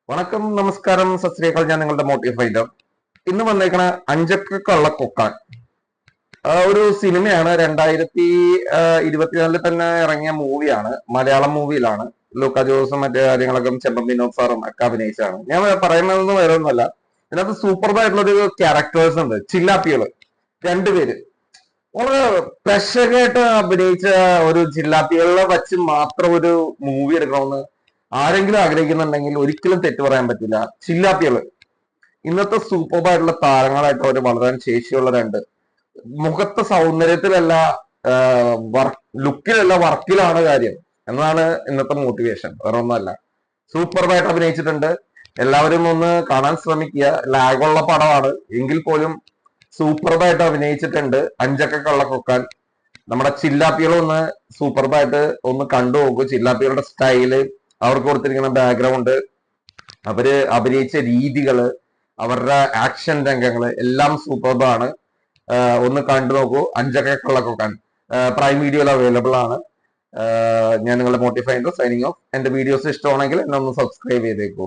വണക്കം, നമസ്കാരം, സത് ശ്രീ അകാൽ. ഞാൻ നിങ്ങളുടെ മോട്ടിഫൈഡർ. ഇന്ന് വന്നേക്കണ അഞ്ചക്ക കള്ളക്കൊക്കാൻ ഒരു സിനിമയാണ്. 2024 തന്നെ ഇറങ്ങിയ മൂവിയാണ്. മലയാളം മൂവിയിലാണ്. ലൂക്ക ജോസും മറ്റു കാര്യങ്ങളൊക്കെ ചെമ്പൻ വിനോദ് സാറും ഒക്കെ അഭിനയിച്ചാണ്. ഞാൻ പറയുന്നതൊന്നും വേറെ ഒന്നുമല്ല. ഇതിനകത്ത് സൂപ്പർബായിട്ടുള്ള ഒരു ക്യാരക്ടേഴ്സ് ഉണ്ട്. ചില്ലാപ്പികള് രണ്ടുപേര് വളരെ പ്രഷറായിട്ട് അഭിനയിച്ച ഒരു ചില്ലാപ്പികളെ വെച്ച് മാത്രം ഒരു മൂവി എടുക്കണമെന്ന് ആരെങ്കിലും ആഗ്രഹിക്കുന്നുണ്ടെങ്കിൽ ഒരിക്കലും തെറ്റു പറയാൻ പറ്റില്ല. ചില്ലാപ്പികള് ഇന്നത്തെ സൂപ്പർബായിട്ടുള്ള താരങ്ങളായിട്ട് അവർ വളരാൻ ശേഷിയുള്ള രണ്ട്. മുഖത്തെ സൗന്ദര്യത്തിലല്ല, ലുക്കിലല്ല, വർക്കിലാണ് കാര്യം എന്നാണ് ഇന്നത്തെ മോട്ടിവേഷൻ. വേറെ ഒന്നല്ല. സൂപ്പർബായിട്ട് അഭിനയിച്ചിട്ടുണ്ട്. എല്ലാവരും ഒന്ന് കാണാൻ ശ്രമിക്കുക. ലാഗുള്ള പടമാണ് എങ്കിൽ പോലും സൂപ്പർബായിട്ട് അഭിനയിച്ചിട്ടുണ്ട്. അഞ്ചക്ക കള്ളക്കൊക്കാൻ. നമ്മുടെ ചില്ലാപ്പികളൊന്ന് സൂപ്പർബായിട്ട് ഒന്ന് കണ്ടു നോക്കൂ. ചില്ലാപ്പികളുടെ സ്റ്റൈല്, അവർക്ക് കൊടുത്തിരിക്കുന്ന ബാക്ക്ഗ്രൗണ്ട്, അവര് അഭിനയിച്ച രീതികള്, അവരുടെ ആക്ഷൻ രംഗങ്ങള് എല്ലാം സൂപ്പർബാണ്. ഒന്ന് കണ്ടു നോക്കൂ. അഞ്ചക്ക കള്ളക്കൊക്കാൻ പ്രൈം വീഡിയോയിൽ അവൈലബിൾ ആണ്. ഞാൻ നിങ്ങളുടെ മോട്ടിഫൈൻഡർ സൈനിങ് ഓഫ്. എന്റെ വീഡിയോസ് ഇഷ്ടമാണെങ്കിൽ എന്നെ ഒന്ന് സബ്സ്ക്രൈബ് ചെയ്തേക്കൂ.